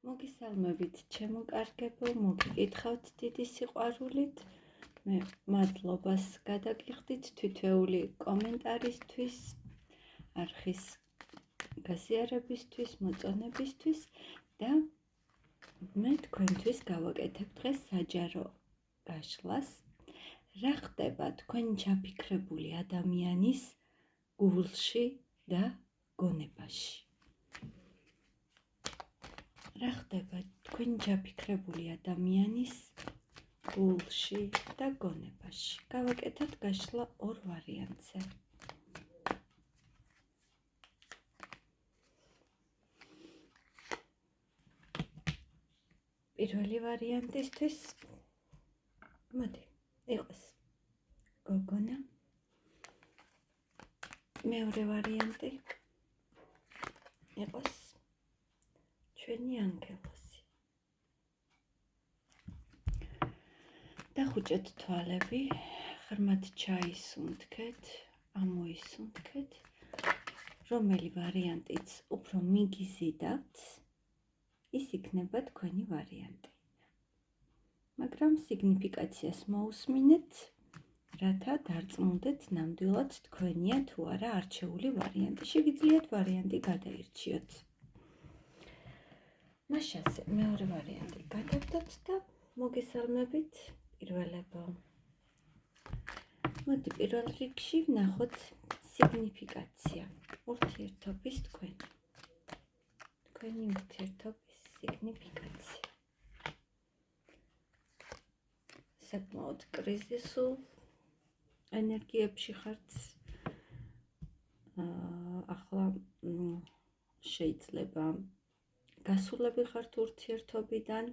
მოგესალმებით ჩემო კარგებო, მოგიკითხავთ დიდი სიყვარულით. მე მადლობას გადაგიხდით თითოეული კომენტარისთვის, არხის გაზიარებისთვის, მოწონებისთვის და მე თქვენთვის გავაკეთებ დღეს საჯარო გაშლას. რა ხდება თქვენ ჩაფიქრებული ადამიანის გულში და გონებაში? რა ხდება თქვენ ჩაფიქრებული ადამიანის გულში და გონებაში? გავაკეთოთ გაშლა ორ ვარიანტზე. პირველი ვარიანტისთვის მოდი იყოს გოგონა. მეორე ვარიანტი იყოს ჩვენი ანგელოზი. დახუჭეთ თვალები, ღრმად ჩაისუნთქეთ, ამოისუნთქეთ. რომელი ვარიანტიც უფრო მიგიზიდავთ, ის იქნება თქვენი ვარიანტი. მაგრამ სიგნიფიკაციას მოусმინეთ, რათა დარწმუნდეთ ნამდვილად თქვენია თუ არა არჩეული ვარიანტი. შეგიძლიათ ვარიანტი გადაირჩიოთ. მაშასე მეორე ვარიანტი გადავდოთ და მოგესალმებით პირველებო. მოდი პირველ რიგში ვნახოთ სიგნიფიკაცია, ურთიერთობის თქვენი ურთიერთობის სიგნიფიკაცია. საკმაოდ კრიზისულ ენერგიებში ხართ. ახლა შეიძლება გასულები ხართ ურთიერთობიდან,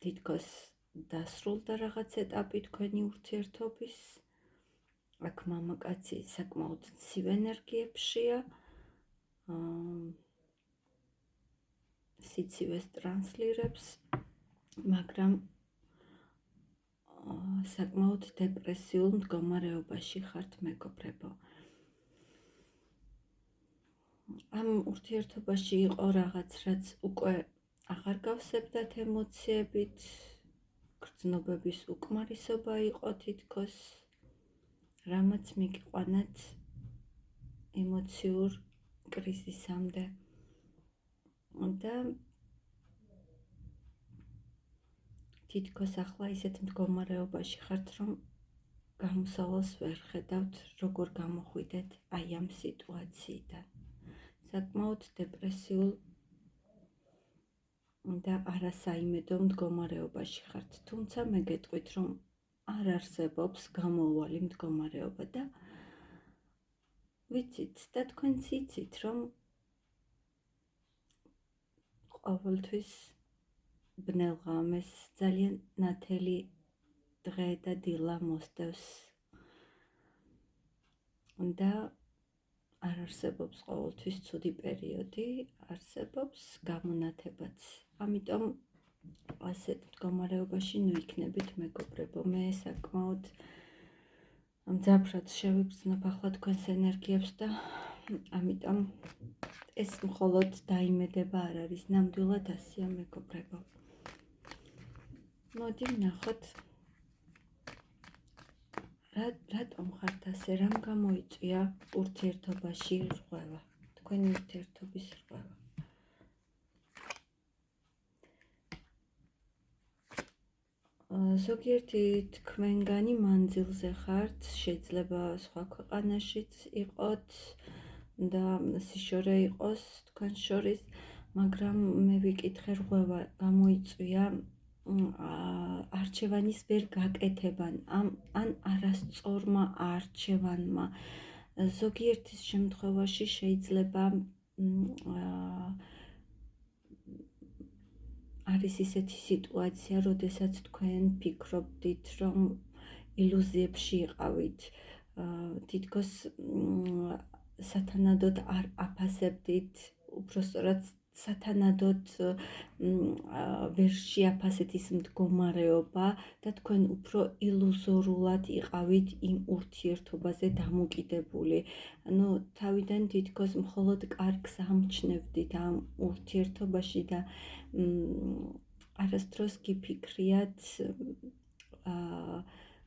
თითქოს დასრულდა რაღაც ეტაპი თქვენი ურთიერთობის. აქ მამაკაცი საკმაოდ ცივ ენერგიებშია, სიცივეს ტრანსლირებს, მაგრამ საკმაოდ დეპრესიულ მდგომარეობაში ხართ მეგობრებო. ამ ურთიერთობაში იყო რაღაც, რაც უკვე აღარ გავსებდათ ემოციებით, გრძნობების უკმარისობა იყო თითქოს, რამაც მიგიყვანათ ემოციურ კრიზისამდე. და თითქოს ახლა ისეთ მდგომარეობაში ხართ, რომ გამოსავალს ვერ ხედავთ, როგორ გამოხვიდეთ აი ამ სიტუაციიდან. საკმაოდ დეპრესიულ და არასაიმედო მდგომარეობაში ხართ. თუმცა მე გეტყვით, რომ არ არსებობს გამოუვალი მდგომარეობა და ვიცით და თქვენც იცით, რომ ყოველთვის ბნელ ღამეს ძალიან ნათელი დღე და დილა მოსდევს და არ არსებობს ყოველთვის ცუდი პერიოდი, არსებობს გამონათებაც. ამიტომ ასეთ მდგომარეობაში ნუ იქნებით მეგობრებო. მე საკმაოდ მძაფრად შევიგრძნობ ახლა თქვენს ენერგიებს და ამიტომ ეს მხოლოდ დაიმედება არ არის, ნამდვილად ასია მეგობრებო. მოდი ვნახოთ, რატომ ხართ ასე, რამ გამოიწვია ურთიერთობაში რღვევა, თქვენი ურთიერთობის რღვევა. ზოგიერთი თქვენგანი მანძილზე ხართ, შეიძლება სხვა ქვეყანაშიც იყოთ და სიშორე იყოს თქვენ შორის, მაგრამ მე ვიკითხე, რღვევა გამოიწვია არჩევანის ვერ გაკეთებან, ან არასწორმა არჩევანმა. ზოგიერთის შემთხვევაში შეიძლება არის ისეთი სიტუაცია, როდესაც თქვენ ფიქრობდით, რომ ილუზიებში იყავით, თითქოს სათანადოდ არ აფასებდით, უბრალოდ სათანადოდ ვერ შეაფასეთ ის მდგომარეობა და თქვენ უფრო ილუზორულად იყავით იმ ურთიერთობაზე დამოკიდებული. ანუ თავიდან თითქოს მხოლოდ კარგს ამჩნევდით ამ ურთიერთობაში და არასდროს გიფიქრიათ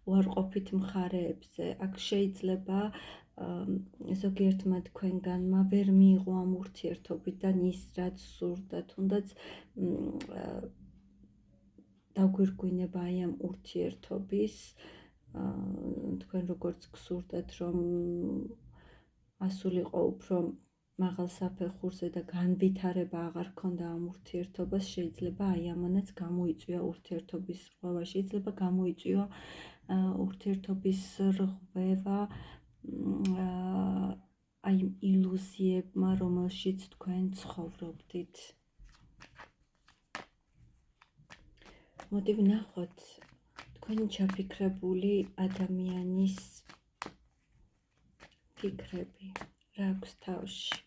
უარყოფით მხარეებზე. აქ შეიძლება ზოგიერთმა თქვენგანმა ვერ მიიღო ამ ურთიერთობიდან ის, რაც სურდა, თუნდაც დაგვირგვინება აი ამ ურთიერთობის, თქვენ როგორც გსურდათ, რომ ასულიყო უფრო მაღალ საფეხურზე და განვითარება აღარ ქონდა ამ ურთიერთობას, შეიძლება აი ამანაც გამოიწვია ურთიერთობის რღვევა, შეიძლება გამოიწვია ურთიერთობის რღვევა აი ილუზიებმა, რომელშიც თქვენ ცხოვრობდით. მოდი ვნახოთ თქვენი ჩაფიქრებული ადამიანის ფიქრები, რა აქვს თავში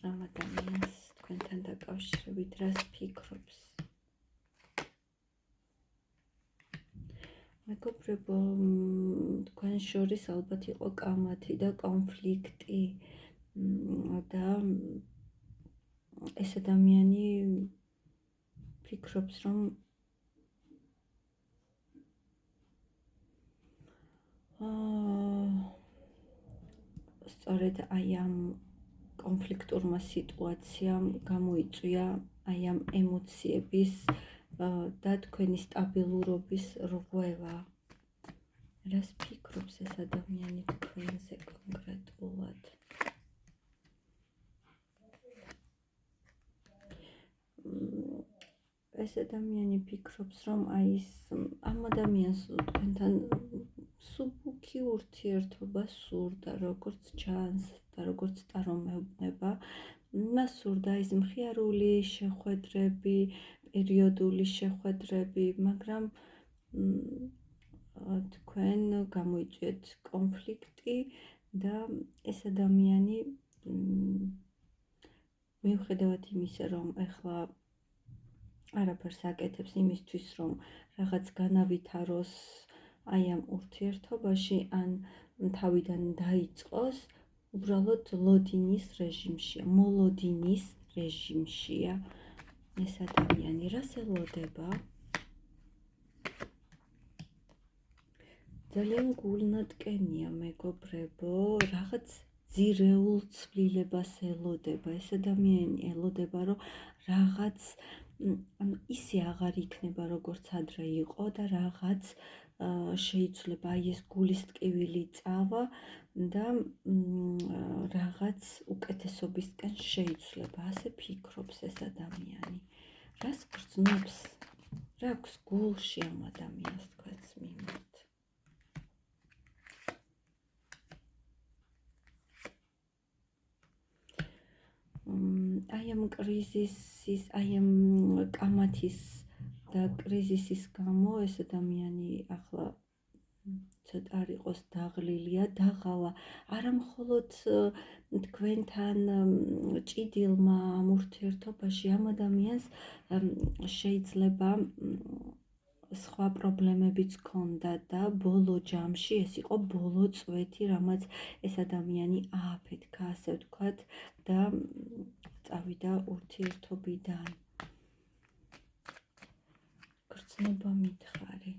ამ ადამიანს თქვენთან დაკავშირებით, რას ფიქრობს. მეგობრებო, თქვენ შორის ალბათ იყო კამათი და კონფლიქტი და ეს ადამიანი ფიქრობს, რომ სწორედ აი ამ კონფლიქტურმა სიტუაციამ გამოიწვია აი ამ ემოციების და თქვენი სტაბილურობის რღვევა. რას ფიქრობს ეს ადამიანი თქვენზე კონკრეტულად? ეს ადამიანი ფიქრობს, რომ აი ის ამ ადამიანს თქვენთან სუბუქი ურთიერთობა სურდა, როგორც ჩანს და როგორც წარმოვნება. მას სურდა ის მხიარული შეხვედრები, პერიოდული შეხვედრები, მაგრამ თქვენ გამოიწვიეთ კონფლიქტი და ეს ადამიანი მიუხედავად იმისა, რომ ეხლა არაფერს აკეთებს იმისთვის, რომ რაღაც განავითაროს აი ამ ურთიერთობაში, ან თავიდან დაიწყოს, უბრალოდ ლოდინის რეჟიმშია, მოლოდინის რეჟიმშია ეს ადამიანი. რას ელოდება? ძალიან გულნატკენია, მეგობრებო, რაღაც ძირეულ ცვლილებას ელოდება. ეს ადამიანი ელოდება, რომ რაღაც ისე აღარ იქნება, როგორც ადრე იყო და რაღაც შეიცვლება, აი ეს გულის ტკივილი წავა და რაღაც უკეთესობისკენ შეიცვლება. ასე ფიქრობს ეს ადამიანი. რას გრძნობს? რა აქვს გულში ამ ადამიანს თქვენს მიმართ? აი ამ კრიზისის, აი ამ კამათის და კრიზისის გამო ეს ადამიანი ახლა ცოტა არ იყოს დაღლილია, დაღალა არა მხოლოდ თქვენთან ჭიდილმა ამ ურთიერთობაში, ამ ადამიანს შეიძლება სხვა პრობლემებიც ჰქონდა და ბოლო ჯამში ეს იყო ბოლო წვეთი, რამაც ეს ადამიანი ააფეთქა, ასე ვთქვათ, და წავიდა ურთიერთობიდან. გრძნობა მითხარი.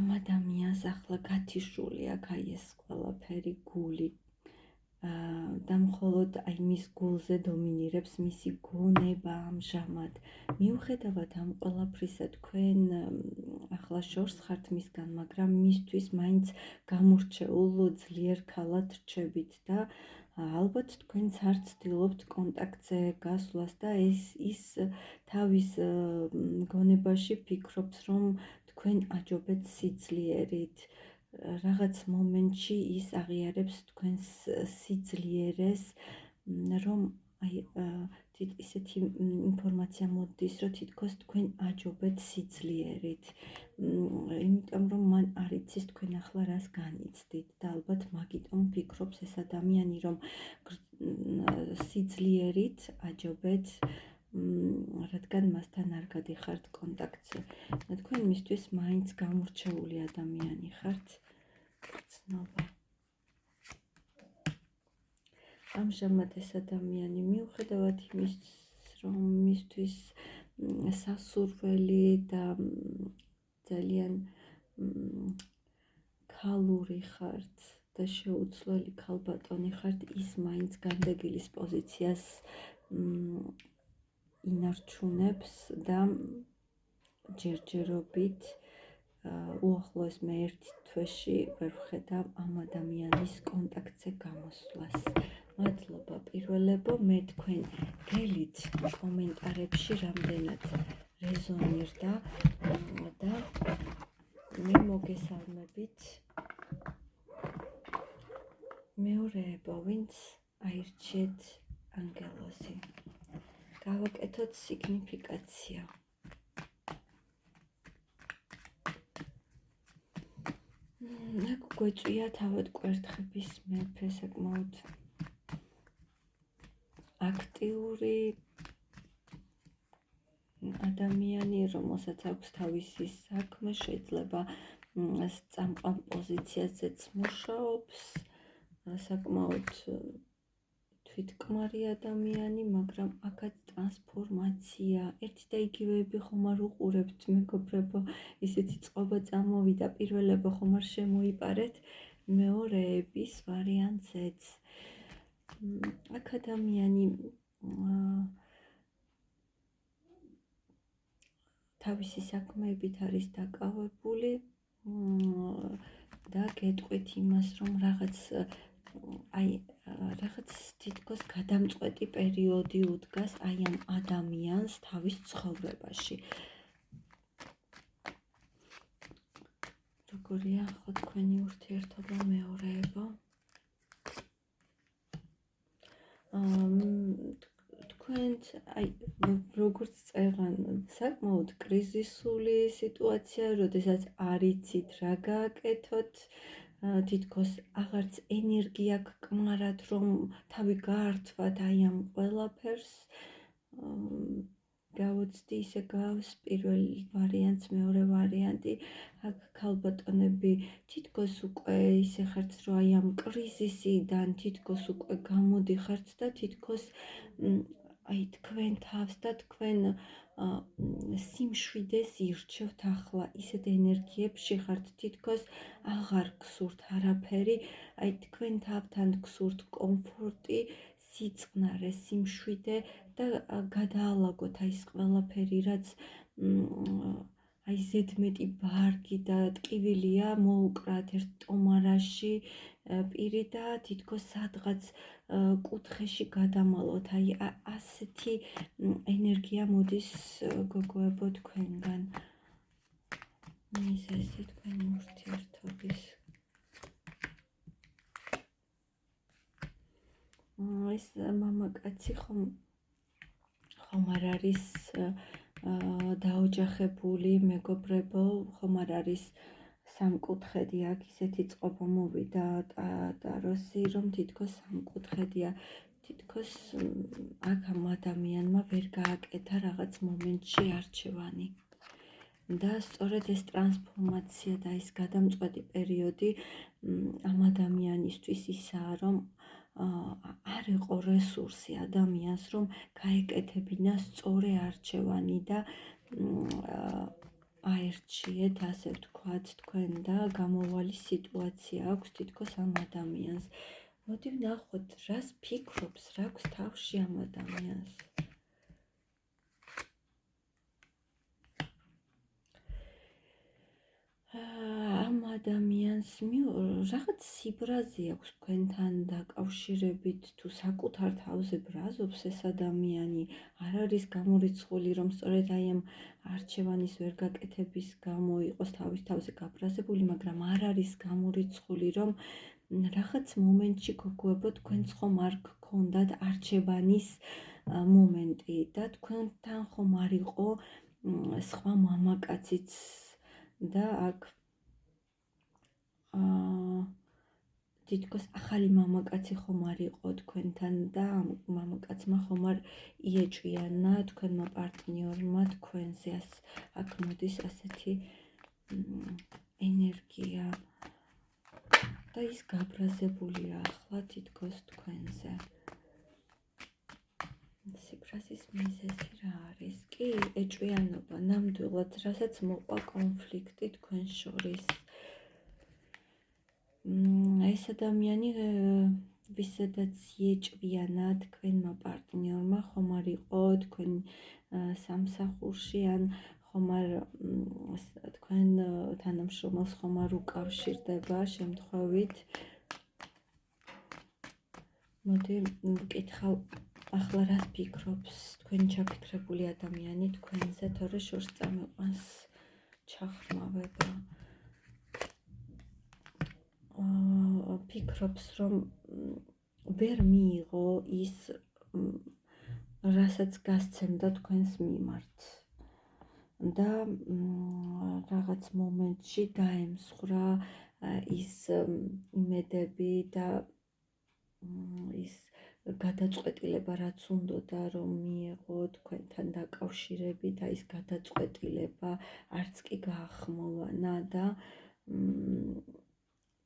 ამ ადამიანს ახლა გათიშული აქვს აი ეს ყველაფერი გული და მხოლოდ აი მის გულზე დომინირებს მისი გონება ამჟამად. მიუხედავად ამ ყველაფრისა, თქვენ ახლა შორს ხართ მისგან, მაგრამ მისთვის მაინც გამორჩეულ ძლიერ ქალად რჩებით და ალბათ თქვენც არ ცდილობთ კონტაქტზე გასვლას და ის თავის გონებაში ფიქრობს, რომ თქვენ აჯობეთ სიძლიერით. რაღაც მომენტში ის აღიარებს თქვენს სიძლიერეს, რომ აი ისეთი ინფორმაცია მოდის, რომ თითქოს თქვენ აჯობეთ სიძლიერით. იმიტომ რომ მან არ იცის თქვენ ახლა რას განიცდით და ალბათ მაგიტომ ფიქრობს ეს ადამიანი, რომ სიძლიერით აჯობეთ, რადგან მასთან არ გადიხართ კონტაქტზე. თქვენ მისთვის მაინც გამორჩეული ადამიანი ხართ. გრძნობა. ამჟამად ეს ადამიანი მიუხედავად იმის, რომ მისთვის სასურველი და ძალიან ქალური ხართ და შეუცვლელი ქალბატონი ხართ, ის მაინც განდეგილის პოზიციას ინარჩუნებს და ჯერჯერობით უახლოეს მე 1 თვეში ვერ ვხედავ ამ ადამიანის კონტაქტზე გამოსვლას. მადლობა პირველებო, მე თქვენ გელით კომენტარებში რამდენად რეზონირდა და მე მოგესალმებით მეორეებო, ვინც აირჩიეთ ანგელოზი. გავაკეთოთ სიგნიფიკაცია. აქ გვეწვია თავად კვერთხების მეფე, საკმაოდ აქტიური ადამიანი, რომელსაც აქვს თავისი საქმე, შეიძლება წამყვან პოზიციაზეც მუშაობს, საკმაოდ თვითკმარი ადამიანი, მაგრამ აქაც ტრანსფორმაცია. ერთი და იგივეები ხომ არ უყურებთ, მეგობრებო, ისეთი წყობა წამოვიდა, პირველებო ხომ არ შემოიპარეთ მეორეების ვარიანტზეც. აქ ადამიანი თავისი საქმეებით არის დაკავებული და გეტყვით იმას, რომ რაღაც თითქოს გადამწყვეტი პერიოდი უდგას აი ამ ადამიანს თავის ცხოვრებაში. როგორია ხო თქვენი ურთიერთობა მეორეებო? თქვენთ აი როგორც წეღან საკმაოდ კრიზისული სიტუაცია, როდესაც არ იცით რა გააკეთოთ, თითქოს აღარც ენერგია გკმარათ, რომ თავი გაართვათ აი ამ ყველაფერს. გავუცდი ისე გავს პირველ ვარიანტს, მეორე ვარიანტი. აქ ქალბატონები თითქოს უკვე ისე ხართ, რომ აი ამ კრიზისიდან თითქოს უკვე გამოდიხართ და თითქოს აი თქვენ თავს და თქვენ სიმშვიდეს ირჩევთ ახლა. ისეთ ენერგიებში ხართ, თითქოს აღარ გსურთ არაფერი, აი თქვენ თავთან გსურთ კომფორტი, სიწყნარე, სიმშვიდე და გადაალაგოთ აი ეს ყველაფერი, რაც აი ზედმეტი ბარგი და ტკივილია მოუკრათ ერთ ტომარაში პირი და თითქოს სადღაც კუთხეში გადამალოთ. აი ასეთი ენერგია მოდის გოგოებო თქვენგან. მიზეზი თქვენი ურთიერთობის. ეს მამაკაცი ხომ არ არის დაოჯახებული, მეგობრებო, ხომ არ არის სამკუთხედი, აქ ისეთი წყობა მოვიდა ტაროსი, რომ თითქოს სამკუთხედია. თითქოს აქ ამ ადამიანმა ვერ გააკეთა რაღაც მომენტში არჩევანი. და სწორედ ეს ტრანსფორმაცია და ეს გადამწყვეტი პერიოდი ამ ადამიანისთვის ისაა, რომ არ იყო რესურსი ადამიანს, რომ გაეკეთებინა სწორი არჩევანი და აერჩიეთ, ასე ვთქვათ, თქვენ და გამოვალი სიტუაცია აქვს თითქოს ამ ადამიანს. მოდი ვნახოთ, რას ფიქრობს, რა აქვს თავში ამ ადამიანს. ამ ადამიანს რაღაც სიბრაზე აქვს თქვენთან დაკავშირებით, თუ საკუთარ თავზე ბრაზობს ეს ადამიანი, არ არის გამორიცხული, რომ სწორედ აი ამ არჩევანის ვერ გაკეთების გამო იყოს თავის თავზე გაბრაზებული, მაგრამ არ არის გამორიცხული, რომ რაღაც მომენტში გოგოებო თქვენც ხომ არ გქონდათ არჩევანის მომენტი და თქვენთან ხომ არ იყო სხვა მამაკაციც და აქ თითქოს ახალი მამაკაცი ხომ არ იყო თქვენთან და მამაკაცმა ხომ არ იეჭვიანა თქვენმა პარტნიორმა თქვენზე აქ მოდის ასეთი ენერგია და ის გაბრაზებულია ახლა თითქოს თქვენზე. სიბრაზის მიზეზი რა არის? კი, ეჭვიანობა, ნამდვილად, რასაც მოყვა კონფლიქტი თქვენ შორის. ეს ადამიანი ვისაც იეჭვიანა თქვენმა პარტნიორმა, ხომ არ იყო თქვენ სამსახურში ან ხომ არ თქვენ თანამშრომელს ხომ არ უკავშირდება შემთხვევით. მოდი ვკითხავ, ახლა რას ფიქრობს თქვენ ჩაფიქრებული ადამიანი თქვენზე, თორე შორს წამიყვანს ჩახმავება. ფიქრობს, რომ ვერ მიიღო ის, რასაც გასცემდა თქვენს მიმართ. და რაღაც მომენტში დაემსხვრა ის იმედები და ის გადაწყვეტილება, რაც უნდოდა რომ მიეღო თქვენთან დაკავშირებით, და ის გადაწყვეტილება არც კი გაახმოვანა და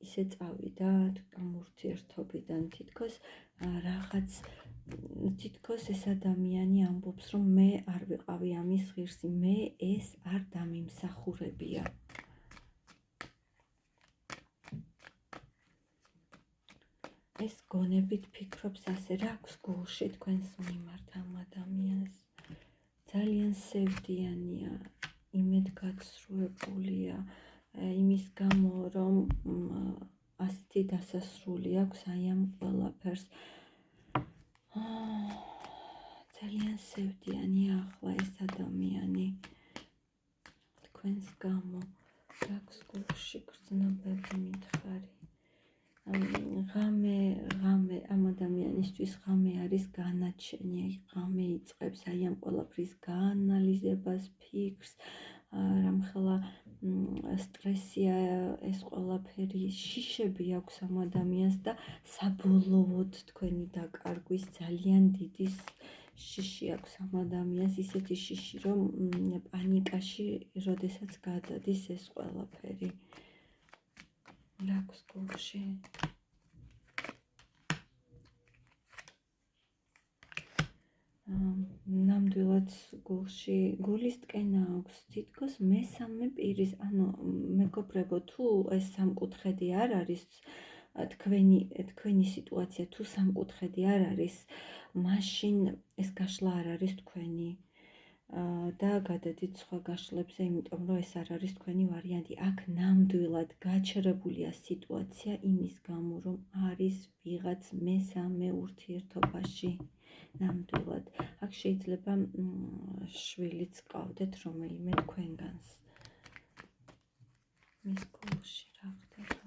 ისე წავიდა ამ ურთიერთობიდან. თითქოს ეს ადამიანი ამბობს, რომ მე არ ვიყავი ამის ღირსი, მე ეს არ დამიმსახურებია. ეს გონებით ფიქრობს ასე, რა აქვს გულში თქვენს მიმართ ამ ადამიანს. ძალიან სევდიანია, იმედგაცრუებულია იმის გამო, რომ ასეთი დასასრული აქვს აი ამ ყველაფერს. ძალიან სევდიანი ახლა ეს ადამიანი თქვენს გამო. რა აქვს გულში? გრძნობები მითხარი. ღამე ამ ადამიანისთვის ღამე არის განაჩენი, ღამე იწყებს აი ამ ყველაფრის გაანალიზებას, ფიქრს, რამხელა სტრესია ეს ყველაფერი, შიშები აქვს ამ ადამიანს და საბოლოოდ თქვენი დაკარგვის ძალიან დიდი შიში აქვს ამ ადამიანს, ისეთი შიში, რომ პანიკაში როდესაც გადადის ეს ყველაფერი. რა აქვს გულში? ნამდვილად გულში გულის ტკენა აქვს, თითქოს მესამე პირის, ანუ მეგობრებო, თუ ეს სამკუთხედი არ არის თქვენი სიტუაცია, თუ სამკუთხედი არ არის, მაშინ ეს გაშლა არ არის თქვენი და გადადით სხვა გაშლებზე, იმიტომ რომ ეს არ არის თქვენი ვარიანტი. აქ ნამდვილად გაჩერებულია სიტუაცია იმის გამო, რომ არის ვიღაც მესამე ურთიერთობაში. ნამდვილად. აქ შეიძლება შვილიც ყავდეთ რომელიმე თქვენგანს. მის გულში რა ხდება?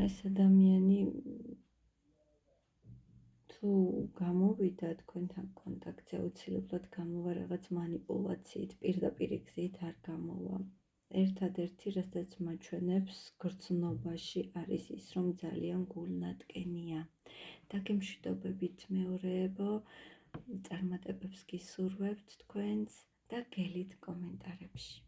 ეს ადამიანი თუ გამოვიდა თქვენთან კონტაქტზე, აუცილებლად გამოვა რაღაც მანიპულაციით, პირდაპირ გზით არ გამოვა. ერთადერთი, რასაც მაჩვენებს გრძნობაში, არის ის, რომ ძალიან გულნატკენია. დაგემშვიდობებით მეორეებო, წარმატებებს გისურვებთ თქვენს და გელით კომენტარებში.